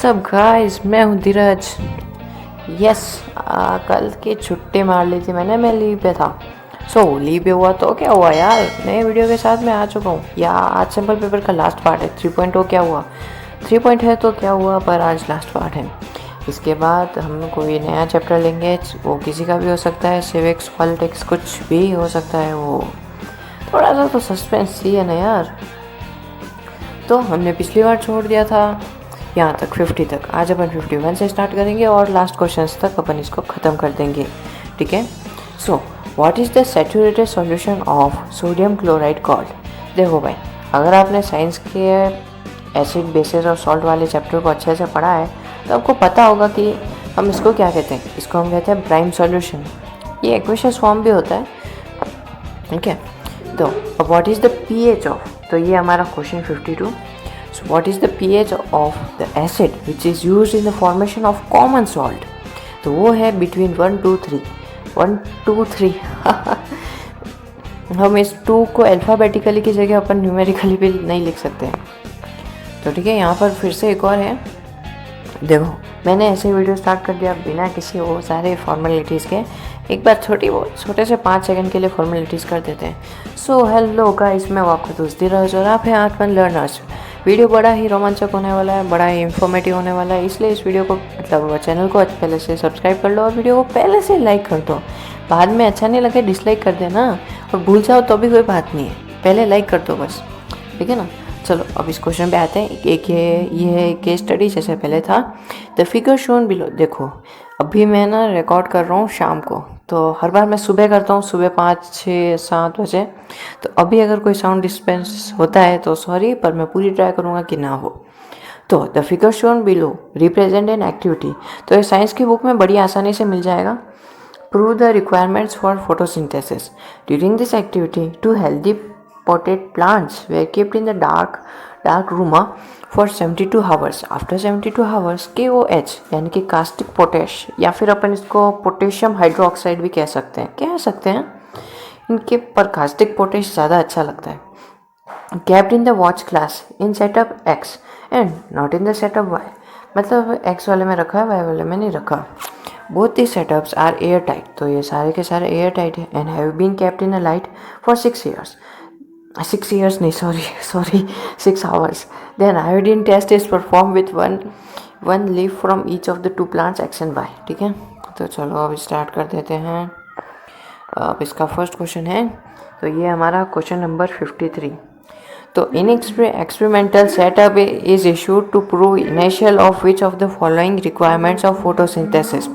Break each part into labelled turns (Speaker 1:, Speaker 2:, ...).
Speaker 1: WhatsApp guys, मैं हूँ धीरज। Yes, कल की छुट्टी मार ली थी मैंने, मैं लीव पे था। लीव पे हुआ तो क्या हुआ यार, नए वीडियो के साथ मैं आ चुका हूँ। या आज सिंपल पेपर का लास्ट पार्ट है। 3.0 क्या हुआ, 3 है तो क्या हुआ, पर आज लास्ट पार्ट है। इसके बाद हम कोई नया चैप्टर लेंगे, वो किसी का भी हो सकता है, सिविक्स पॉलिटिक्स कुछ भी हो सकता है। वो थोड़ा सा तो सस्पेंस ही है ना यार। तो हमने पिछली बार छोड़ दिया था यहाँ तक 50 तक। आज अपन 51 से स्टार्ट करेंगे और लास्ट क्वेश्चंस तक अपन इसको ख़त्म कर देंगे, ठीक है। What is the saturated solution of sodium chloride called. देखो भाई, अगर आपने साइंस के एसिड बेसिस और सॉल्ट वाले चैप्टर को अच्छे से पढ़ा है तो आपको पता होगा कि हम इसको क्या कहते हैं। इसको हम कहते हैं प्राइम सॉल्यूशन। ये एक्वेशियस फॉर्म भी होता है, ठीक है। तो what is the pH of, तो ये हमारा question 52। So what is the pH of the acid which is used in the formation of common salt. तो वो है बिटवीन 1 to 3, 1 to 3। हम इस 2 को अल्फ़ाबेटिकली की जगह अपन न्यूमेरिकली भी नहीं लिख सकते। तो ठीक है, यहाँ पर फिर से एक और है। देखो, मैंने ऐसे वीडियो स्टार्ट कर दिया बिना किसी वो सारे फॉर्मेलिटीज़ के। एक बार छोटे से 5 सेकंड के लिए फॉर्मेलिटीज़ कर देते हैं। हेलो गाइस, मैं आपका दोस्त धीरज और आप हैं आत्मन लर्नर्स। वीडियो बड़ा ही रोमांचक होने वाला है, बड़ा ही इंफॉर्मेटिव होने वाला है, इसलिए इस वीडियो को मतलब चैनल को पहले से सब्सक्राइब कर लो और वीडियो को पहले से लाइक कर दो। बाद में अच्छा नहीं लगे डिसलाइक कर देना, और भूल जाओ तो भी कोई बात नहीं है, पहले लाइक कर दो बस, ठीक है ना। चलो अब इस क्वेश्चन पे आते हैं। एक ये केस स्टडी जैसे पहले था। The figure shown below. देखो, अभी मैं ना रिकॉर्ड कर रहा हूँ शाम को, तो हर बार मैं सुबह करता हूँ, सुबह 5, 6, 7 बजे। तो अभी अगर कोई साउंड डिस्टर्बेंस होता है तो सॉरी, पर मैं पूरी ट्राई करूँगा कि ना हो। तो the figure shown below represent an activity. तो ये साइंस की बुक में बड़ी आसानी से मिल जाएगा। Prove the requirements for photosynthesis during this activity. 2 healthy potted plants were kept in the dark room for 72 hours. After 72 hours, KOH यानी कि कास्टिक पोटेश, या फिर अपन इसको पोटेशियम हाइड्रोक्साइड भी कह सकते हैं इनके पर कास्टिक पोटेश ज़्यादा अच्छा लगता है। kept in the watch class in setup X and not in the setup Y। मतलब X वाले में रखा है, Y वाले में नहीं रखा। both these setups are airtight। तो ये सारे के सारे airtight है and have been kept in a light for 6 years। 6 years नहीं, sorry 6 hours। then iodine test is performed with one leaf from each of the 2 plants X and Y, ठीक है। तो चलो अब स्टार्ट कर देते हैं। अब इसका फर्स्ट क्वेश्चन है, तो ये हमारा क्वेश्चन नंबर 53। तो in experimental setup is issued to prove initial of which of the following requirements of photosynthesis,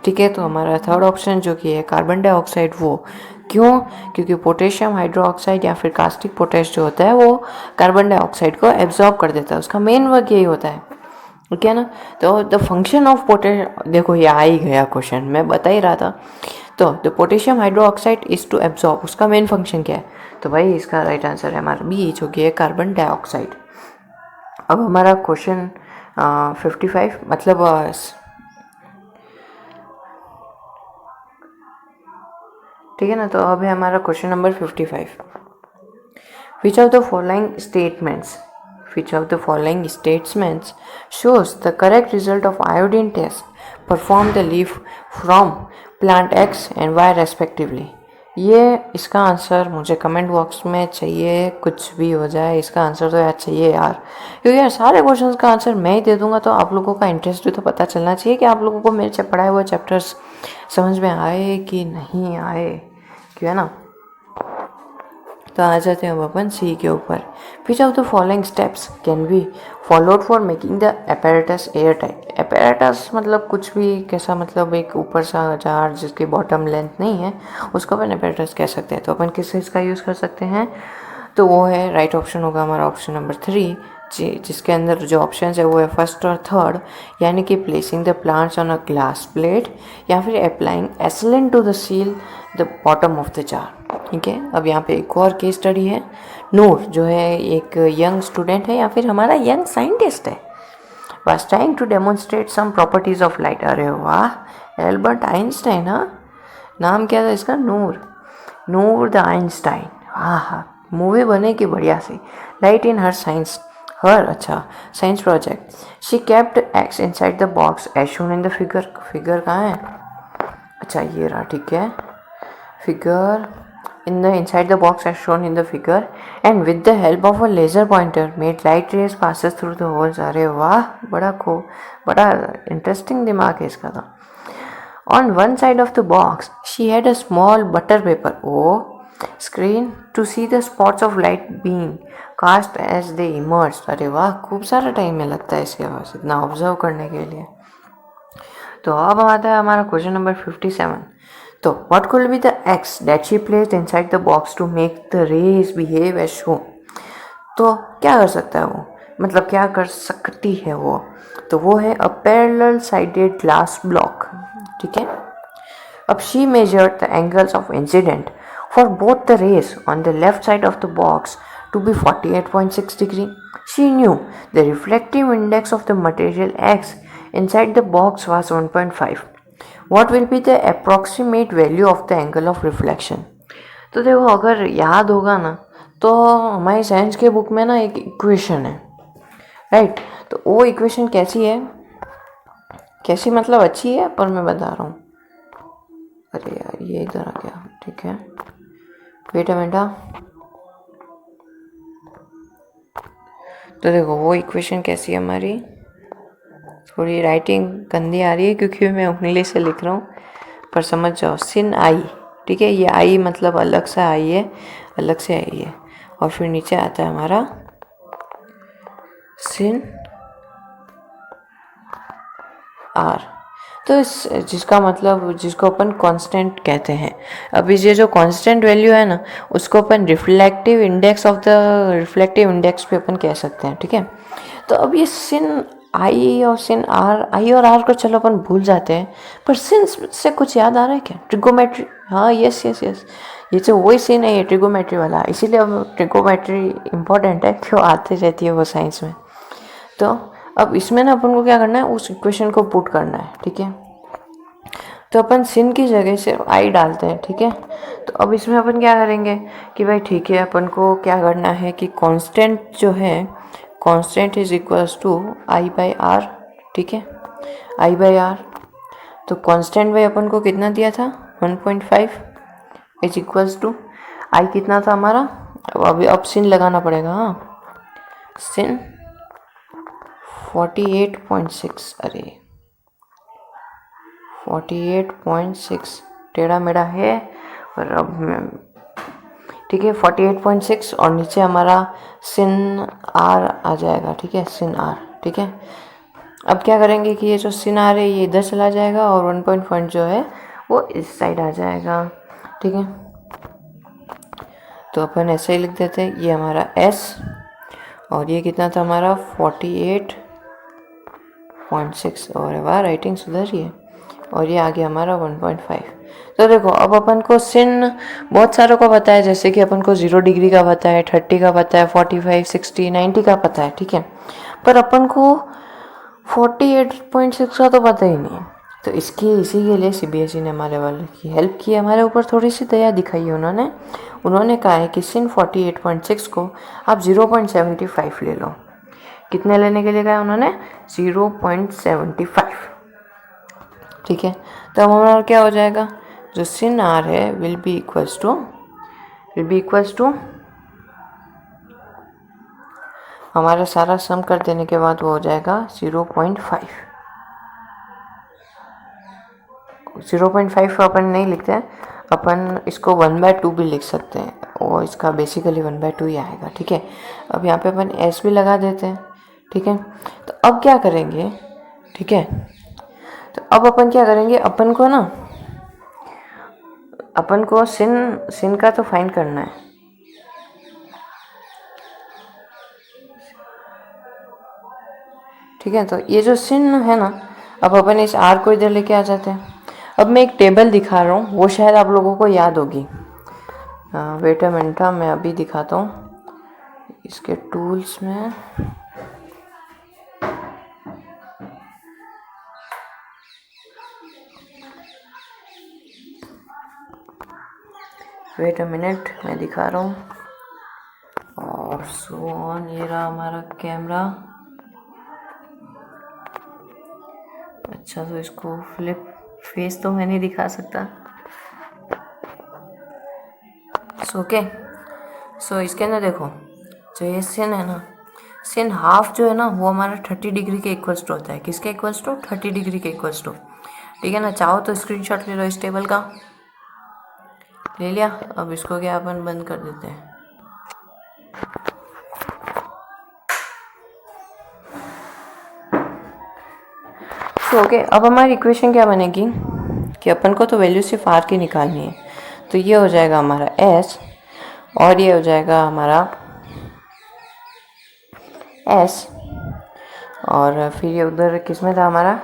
Speaker 1: ठीक है। तो हमारा थर्ड ऑप्शन जो कि है कार्बन डाइऑक्साइड, वो क्यों, क्योंकि पोटेशियम हाइड्रोक्साइड या फिर कास्टिक पोटेश जो होता है वो कार्बन डाइऑक्साइड को एब्जॉर्ब कर देता है, उसका मेन वर्क यही होता है, ठीक है ना। तो द फंक्शन ऑफ पोटेश, देखो ये आ ही गया क्वेश्चन, मैं बता ही रहा था। तो the potassium hydroxide is to absorb, उसका मेन फंक्शन क्या है। तो भाई इसका राइट आंसर है हमारा बी, जो कि है कार्बन डाइऑक्साइड। अब हमारा क्वेश्चन 55 मतलब ठीक है ना। तो अब है हमारा question number 55। Which of the following statements shows the correct result of iodine test, perform the leaf from plant X and Y respectively। ये इसका आंसर मुझे कमेंट बॉक्स में चाहिए, कुछ भी हो जाए इसका आंसर तो यार चाहिए यार, क्योंकि यार सारे क्वेश्चंस का आंसर मैं ही दे दूंगा तो आप लोगों का इंटरेस्ट भी तो पता चलना चाहिए कि आप लोगों को मेरे पढ़ाए हुए चैप्टर्स समझ में आए कि नहीं आए, क्यों है ना। तो आ जाते हैं अब अपन सी के ऊपर। विच of the following steps can be followed for making the apparatus air tight. Apparatus मतलब कुछ भी, कैसा मतलब एक ऊपर सा जार जिसकी बॉटम लेंथ नहीं है, उसको अपन एपेरेटस कह सकते हैं। तो अपन किस चीज़ का यूज़ कर सकते हैं, तो वो है राइट ऑप्शन होगा हमारा ऑप्शन नंबर 3, जिसके अंदर जो ऑप्शन है वो है फर्स्ट और थर्ड, यानी कि placing the plants on a glass plate या फिर applying a sealant to the seal the bottom of the jar, ठीक है। अब यहाँ पे एक और केस स्टडी है। नूर जो है एक यंग स्टूडेंट है या फिर हमारा यंग साइंटिस्ट है, was trying to demonstrate some properties of light। अरे वाह, एल्बर्ट आइंस्टाइन। हाँ, नाम क्या था इसका, नूर द आइंस्टाइन। हाँ, मूवी बनेगी बढ़िया सी। लाइट इन हर her अच्छा science project. She kept X inside the box as shown in the figure. Figure कहाँ है? अच्छा ये रहा, ठीक है. Figure in the inside the box as shown in the figure and with the help of a laser pointer made light rays passes through the holes. अरे वाह, बड़ा इंटरेस्टिंग दिमाग है इसका. तो on one side of the box she had a small butter paper screen to see the spots of light being cast as they emerged. अरे वाह, खूब सारा टाइम में लगता है इसके पास इतना ऑब्जर्व करने के लिए. तो अब आता है हमारा क्वेश्चन नंबर 57. तो what could be the X that she placed inside the box to make the rays behave as shown. तो क्या कर सकता है वो, मतलब क्या कर सकती है वो. तो वो है a parallel sided glass block. ठीक है. अब she measured the angles of incident for both the rays on the left side of the box to be 48.6 degree. She knew the reflective index of the material X inside the box was 1.5. What will be the approximate value of the angle of reflection. तो देखो, अगर याद होगा ना तो हमारी science के book में ना एक इक्वेशन है, राइट. तो वो इक्वेशन कैसी है, कैसी मतलब अच्छी है, पर मैं बता रहा हूँ. अरे यार ये इधर आ गया, ठीक है. Wait a minute. तो देखो वो इक्वेशन कैसी है हमारी. थोड़ी राइटिंग गंदी आ रही है क्योंकि मैं उंगली से लिख रहा हूँ, पर समझ जाओ. सिन आई, ठीक है. ये आई मतलब अलग सा आई है, अलग से आई है. और फिर नीचे आता है हमारा सिन आर. तो इस जिसका मतलब जिसको अपन कांस्टेंट कहते हैं. अब ये जो कांस्टेंट वैल्यू है ना उसको अपन रिफ्लेक्टिव इंडेक्स पे अपन कह सकते हैं, ठीक है. तो अब ये सिन आई और सिन आर, आई और आर को चलो अपन भूल जाते हैं, पर सिन से कुछ याद आ रहा है क्या? ट्रिगोमेट्री. हाँ यस यस यस, ये जो वही सिन है, ये ट्रिगोमेट्री वाला. इसीलिए अब ट्रिगोमेट्री इंपॉर्टेंट है, क्यों आती रहती है वो साइंस में. तो अब इसमें ना अपन को क्या करना है, उस इक्वेशन को पुट करना है, ठीक है. तो अपन सिन की जगह से आई डालते हैं, ठीक है. तो अब इसमें अपन क्या करेंगे कि भाई ठीक है, अपन को क्या करना है कि कांस्टेंट जो है, constant is equals to I by R, ठीक है. I by R. तो कांस्टेंट भाई अपन को कितना दिया था, 1.5 इज इक्वल्स टू आई कितना था हमारा. अब सिन लगाना पड़ेगा. हाँ सिन 48.6. अरे 48.6 टेढ़ा मेढ़ा है, और अब ठीक है 48.6 और नीचे हमारा सिन आर आ जाएगा, ठीक है. सिन आर, ठीक है. अब क्या करेंगे कि ये जो सिन आर है ये इधर चला जाएगा और 1.5 जो है वो इस साइड आ जाएगा, ठीक है. तो अपन ऐसे ही लिख देते हैं, ये हमारा एस और ये कितना था हमारा 48.6. और वाह राइटिंग सुधर रही है. और ये आ गया हमारा 1.5. तो देखो अब अपन को सिन बहुत सारों को पता है, जैसे कि अपन को 0 डिग्री का पता है, 30 का पता है, 45, 60, 90 का पता है, ठीक है. पर अपन को 48.6 का तो पता ही नहीं है. तो इसी के लिए CBSE ने हमारे वाले की हेल्प की, हमारे ऊपर थोड़ी सी दया दिखाई है. उन्होंने कहा है कि सिन 48.6 को आप 0.75 ले लो. कितने लेने के लिए कहा उन्होंने, 0.75, ठीक है. तो अब हमारा क्या हो जाएगा, जो सिन आर है विल बी इक्वल्स टू हमारा सारा सम कर देने के बाद वो हो जाएगा 0.5. 0.5 अपन नहीं लिखते हैं, अपन इसको 1/2 भी लिख सकते हैं, और इसका बेसिकली 1/2 ही आएगा, ठीक है. अब यहाँ पे अपन एस भी लगा देते हैं, ठीक है. तो अब क्या करेंगे, ठीक है. तो अब अपन क्या करेंगे, अपन को सिन का तो फाइंड करना है, ठीक है. तो ये जो सिन है ना, अब अपन इस आर को इधर लेके आ जाते हैं. अब मैं एक टेबल दिखा रहा हूँ, वो शायद आप लोगों को याद होगी. वेट अ मिनट, मैं अभी दिखाता हूँ इसके टूल्स में. वेट अ मिनट, मैं दिखा रहा हूँ. और सो ऑन, ये रहा हमारा कैमरा। अच्छा, तो इसको फ्लिप फेस तो मैं नहीं दिखा सकता। सो ओके, सो इसके अंदर देखो, जो ये सिन है ना, सिन हाफ जो है ना वो हमारा 30 डिग्री के इक्वल्स टू होता है। किसके इक्वल्स टू? 30 डिग्री के इक्वल्स टू। ठीक है ना। चाहो तो स्क्रीनशॉट ले लो इस टेबल का। ले लिया। अब इसको क्या अपन बंद कर देते हैं। तो ओके, अब हमारी इक्वेशन क्या बनेगी कि अपन को तो वैल्यू सिर्फ आर की निकालनी है। तो ये हो जाएगा हमारा एस और ये हो जाएगा हमारा एस, और फिर ये उधर किस में था हमारा,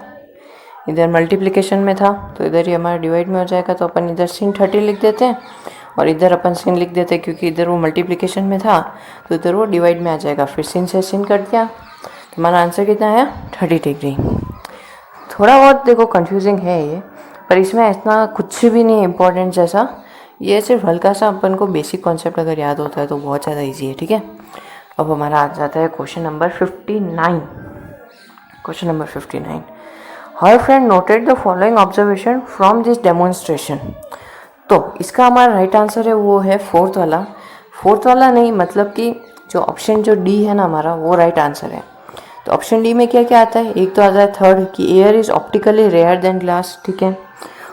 Speaker 1: इधर मल्टीप्लिकेशन में था, तो इधर ही हमारा डिवाइड में हो जाएगा। तो अपन इधर sin 30 लिख देते हैं और इधर अपन sin लिख देते हैं, क्योंकि इधर वो मल्टीप्लिकेशन में था तो इधर वो डिवाइड में आ जाएगा। फिर sin से sin कर दिया तो हमारा आंसर कितना है? 30 डिग्री। थोड़ा बहुत देखो कंफ्यूजिंग है ये, पर इसमें इतना कुछ भी नहीं है इम्पोर्टेंट जैसा। ये सिर्फ हल्का सा अपन को बेसिक कॉन्सेप्ट अगर याद होता है तो बहुत ज़्यादा ईजी है। ठीक है। अब हमारा आ जाता है question number 59। Question number 59, her friend noted the following observation from this demonstration. तो इसका हमारा राइट आंसर है वो है फोर्थ वाला। फोर्थ वाला नहीं, मतलब कि जो ऑप्शन जो डी है ना हमारा, वो राइट आंसर है। तो ऑप्शन डी में क्या क्या आता है? एक तो आता है थर्ड कि air is optically rare than glass. ठीक है।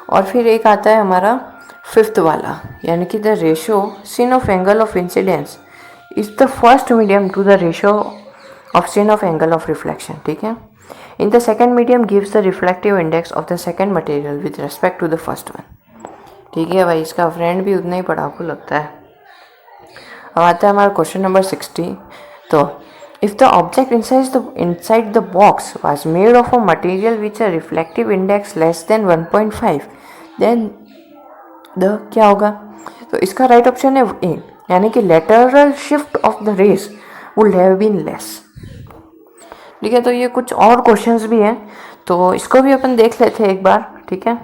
Speaker 1: और फिर एक आता है हमारा फिफ्थ वाला, यानी कि the ratio sin of angle of incidence is the first medium to the ratio ऑफ sin of angle of reflection. ठीक है। In the second medium gives the reflective index of the second material with respect to the first one। ठीक है भाई, इसका friend भी उतना ही पढ़ाकू लगता है। अब आता है हमारा क्वेश्चन नंबर 60। तो if the object inside the box was made of a material which a reflective index less than 1.5 then the क्या होगा? तो इसका राइट ऑप्शन है ए, यानी कि lateral shift of the rays would have been less। ठीक है। तो ये कुछ और क्वेश्चंस भी हैं, तो इसको भी अपन देख लेते हैं एक बार। ठीक है।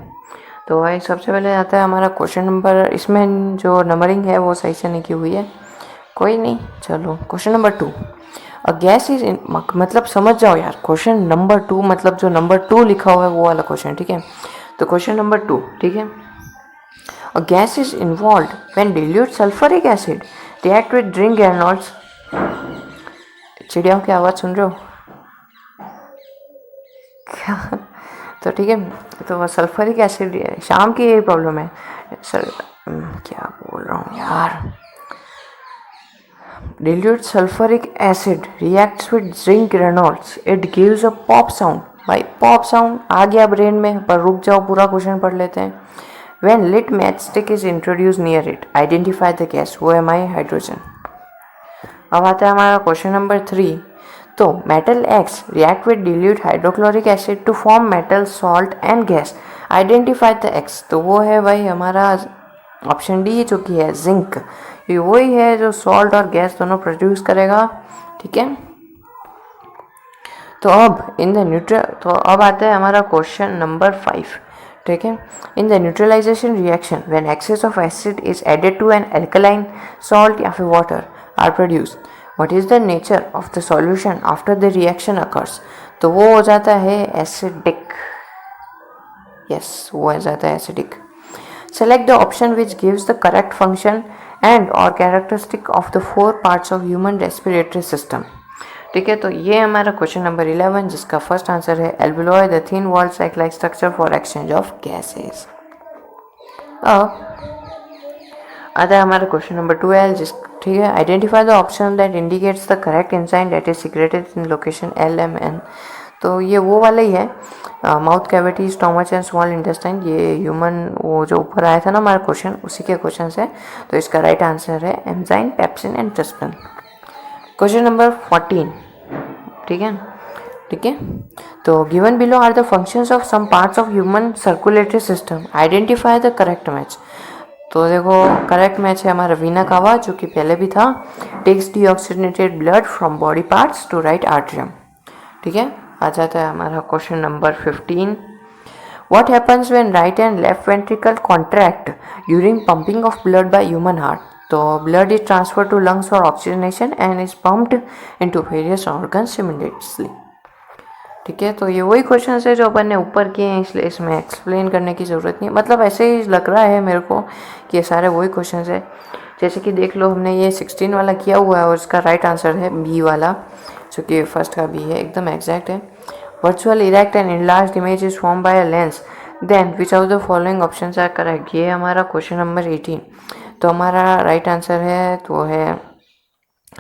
Speaker 1: तो भाई सबसे पहले आता है हमारा क्वेश्चन नंबर, इसमें जो नंबरिंग है वो सही से नहीं की हुई है, कोई नहीं, चलो question number 2। A gas is मतलब समझ जाओ यार, क्वेश्चन नंबर 2 मतलब जो नंबर 2 लिखा हुआ है वो वाला क्वेश्चन। ठीक है। तो क्वेश्चन नंबर 2, ठीक है। A gas is involve when dilute sulphuric acid react with zinc granules. चिड़ियाओं की आवाज़ सुन रहे हो क्या? तो ठीक है। तो सल्फ्यूरिक एसिड, शाम की यही प्रॉब्लम है सर, क्या बोल रहा हूँ यार। dilute sulfuric acid reacts with zinc Reynolds, it gives a pop sound। भाई पॉप साउंड आ गया ब्रेन में, पर रुक जाओ पूरा क्वेश्चन पढ़ लेते हैं। when lit matchstick is introduced near it, identify the gas। वो है हमारी हाइड्रोजन। अब आता है हमारा क्वेश्चन नंबर 3। तो metal X react with dilute hydrochloric acid to form metal salt and gas, identify the X. तो वो है भाई हमारा ऑप्शन डी, जो कि है जिंक। ये वही है जो सॉल्ट और गैस दोनों प्रोड्यूस करेगा। ठीक है। तो अब तो अब आता है हमारा क्वेश्चन नंबर 5। ठीक है। In the neutralization reaction when excess of acid is added to an alkaline salt या फिर water are produced, what is the nature of the solution after the reaction occurs. तो वो हो जाता है एसिडिक। यस, वो हो जाता है acidic. Select the option which gives the correct function and और characteristic of the 4 parts of human respiratory system. ठीक है। तो ये हमारा क्वेश्चन नंबर 11, जिसका फर्स्ट आंसर है एल्बिलॉय the thin walled sac like structure for exchange of gases. आता है हमारा क्वेश्चन नंबर 12, जिस ठीक है, identify the option that indicates the correct enzyme that is secreted in location LMN। तो ये वो वाला ही है, mouth cavity, stomach and small intestine. ये ह्यूमन, वो जो ऊपर आया था ना हमारा क्वेश्चन, उसी के क्वेश्चन है। तो इसका राइट आंसर है enzyme, pepsin and trypsin. Question number 14। ठीक है। ठीक है। तो given below are the functions of some parts of human circulatory system, identify the correct match. तो देखो करेक्ट मैच है हमारा वीना कावा, जो कि पहले भी था। Takes deoxygenated blood from body parts to right atrium. ठीक है। आ जाता है हमारा question number 15। What happens when right and left ventricle contract during pumping of blood by human heart. तो blood is transfer to lungs for oxygenation and is pumped into various organ simultaneously. ठीक है, तो ये वही question है जो अपन ने ऊपर किए हैं, इसलिए इसमें एक्सप्लेन करने की ज़रूरत नहीं है। मतलब ऐसे ही लग रहा है मेरे को कि ये सारे वही क्वेश्चन है। जैसे कि देख लो, हमने ये 16 वाला किया हुआ है और इसका राइट आंसर है बी वाला, जो कि फर्स्ट का बी है, एकदम एग्जैक्ट है। Virtual erect and enlarged image is form by a lens, then which of the following options are correct. ये हमारा क्वेश्चन नंबर 18। तो हमारा राइट आंसर है तो है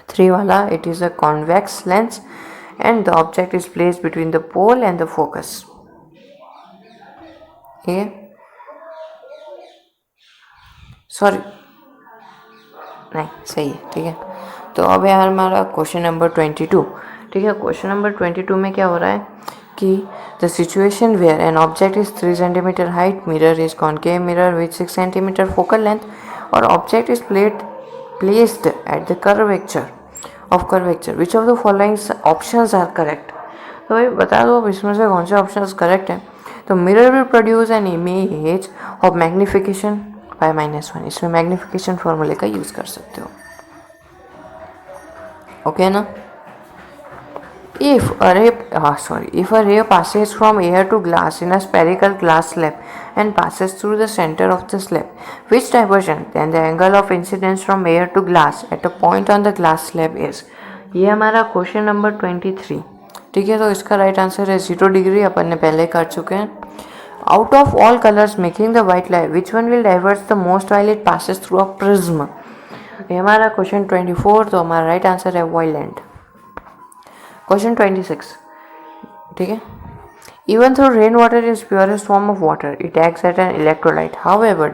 Speaker 1: 3 वाला, it is a convex lens and the object is placed between the pole and the focus। ठीक है, सॉरी नहीं सही है। ठीक है, तो अब यार हमारा क्वेश्चन नंबर 22। ठीक है, क्वेश्चन नंबर 22 में क्या हो रहा है कि the situation where an object is 3 centimetre height, mirror is concave mirror with 6 centimetre focal length और object is placed at the curvature of curvature, which of the following options are correct. तो भाई बता दो अब इसमें से कौन से ऑप्शंस करेक्ट हैं। तो mirror will produce an image of magnification by -1। इसमें मैग्निफिकेशन फॉर्मूले का यूज़ कर सकते हो। ओके ना। If a ray passes from air to glass in a spherical glass slab and passes through the center of the slab, which divergent then the angle of incidence from air to glass at a point on the glass slab is। ये हमारा question number 23। ठीक है, तो इसका right answer है 0 degree, अपन ने पहले कर चुके हैं। Out of all colours making the white light, which one will diverse the most while it passes through a prism. ये हमारा क्वेश्चन 24, तो हमारा राइट आंसर है वायलेंट। क्वेश्चन 26। ठीक है, even though rain water is purest form of water, it acts at an electrolyte, however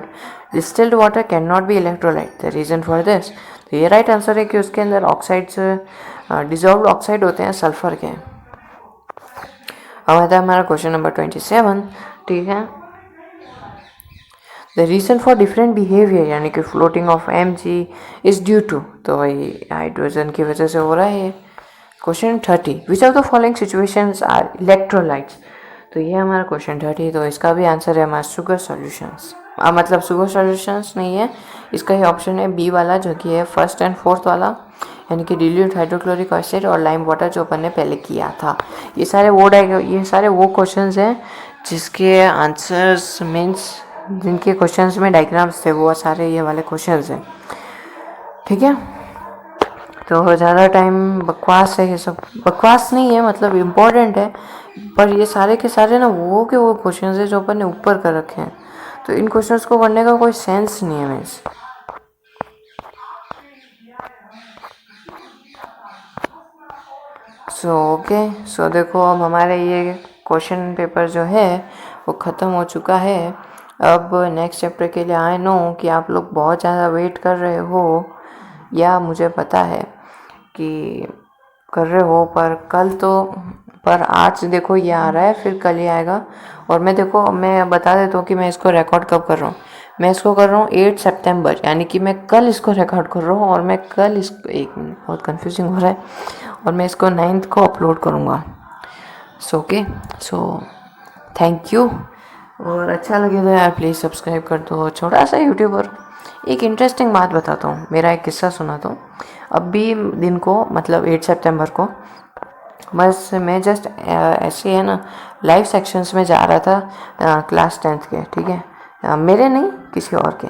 Speaker 1: distilled water can not be electrolyte, the reason for this. तो ये right answer है कि उसके अंदर oxides, dissolved oxide होते हैं सल्फर के। अब आता है हमारा क्वेश्चन नंबर 27। ठीक है, the reason for different behaviour यानी कि floating of Mg is due to, तो वही हाइड्रोजन की वजह से हो रहा है। Question 30, which of the following situations are electrolytes. तो ये हमारा क्वेश्चन 30, तो इसका भी आंसर है हमारा शुगर सॉल्यूशंस। मतलब शुगर सॉल्यूशंस नहीं है, इसका ही ऑप्शन है बी वाला, जो कि है फर्स्ट एंड फोर्थ वाला, यानी कि डिल्यूट हाइड्रोक्लोरिक एसिड और लाइम वाटर, जो अपन ने पहले किया था। ये सारे वो क्वेश्चंस हैं जिसके आंसर्स मीन्स जिनके क्वेश्चंस में डायग्राम्स थे, वो सारे ये वाले क्वेश्चंस हैं। ठीक है, तो ज़्यादा टाइम बकवास है, ये सब बकवास नहीं है, मतलब इम्पोर्टेंट है, पर ये सारे के सारे ना वो क्वेश्चंस है जो अपन ने ऊपर कर रखे हैं, तो इन क्वेश्चंस को पढ़ने का कोई सेंस नहीं है मीन्स। सो देखो, अब हमारे ये क्वेश्चन पेपर जो है वो ख़त्म हो चुका है। अब नेक्स्ट चैप्टर के लिए आई नो कि आप लोग बहुत ज़्यादा वेट कर रहे हो, या मुझे पता है कि कर रहे हो, पर आज देखो ये आ रहा है, फिर कल ही आएगा। और मैं बता देता हूँ कि मैं इसको रिकॉर्ड कब कर रहा हूँ। मैं इसको कर रहा हूँ 8 सितंबर, यानी कि मैं कल इसको रिकॉर्ड कर रहा हूँ, और मैं कल इसको, एक मिनट बहुत कंफ्यूजिंग हो रहा है, और मैं इसको 9th को अपलोड करूँगा। सो थैंक यू, और अच्छा लगे तो यार प्लीज़ सब्सक्राइब कर दो। छोटा सा यूट्यूबर। एक इंटरेस्टिंग बात बताता हूँ, मेरा एक किस्सा सुनाता हूँ। अभी दिन को, मतलब 8 सितंबर को, बस मैं जस्ट ऐसे है ना लाइव सेक्शंस में जा रहा था क्लास 10th के। ठीक है, मेरे नहीं, किसी और के।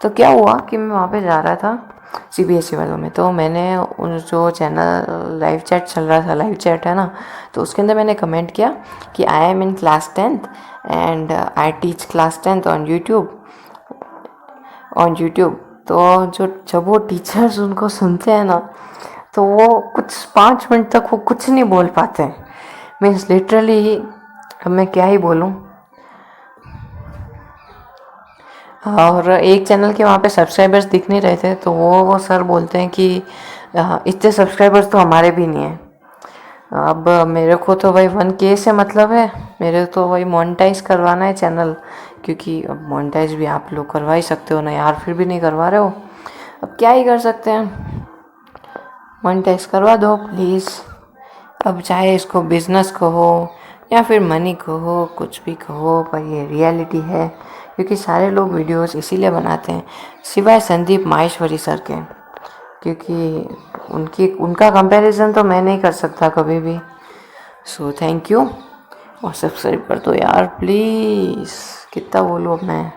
Speaker 1: तो क्या हुआ कि मैं वहाँ पे जा रहा था CBSE वालों में, तो मैंने उन जो चैनल लाइव चैट चल रहा था, लाइव चैट है ना, तो उसके अंदर मैंने कमेंट किया कि I am in class 10th and I teach class 10th on YouTube. तो जब वो टीचर्स उनको सुनते हैं ना, तो वो कुछ 5 मिनट तक वो कुछ नहीं बोल पाते। मीन्स लिटरली, अब मैं क्या ही बोलूँ। और एक चैनल के वहाँ पे सब्सक्राइबर्स दिख नहीं रहे थे, तो वो सर बोलते हैं कि इतने सब्सक्राइबर्स तो हमारे भी नहीं हैं। अब मेरे को तो भाई 1K से मतलब है, मेरे तो भाई मोनेटाइज करवाना है चैनल, क्योंकि अब मोनेटाइज भी आप लोग करवा ही सकते हो ना यार, फिर भी नहीं करवा रहे हो, अब क्या ही कर सकते हैं, मोनेटाइज करवा दो प्लीज़। अब चाहे इसको बिजनेस कहो या फिर मनी कहो, कुछ भी कहो, पर ये रियलिटी है, क्योंकि सारे लोग वीडियोस इसीलिए बनाते हैं सिवाय संदीप माहेश्वरी सर के, क्योंकि उनका कंपैरिजन तो मैं नहीं कर सकता कभी भी। सो थैंक यू, और सब्सक्राइब कर दो यार प्लीज़, कितना बोलूँ अब मैं।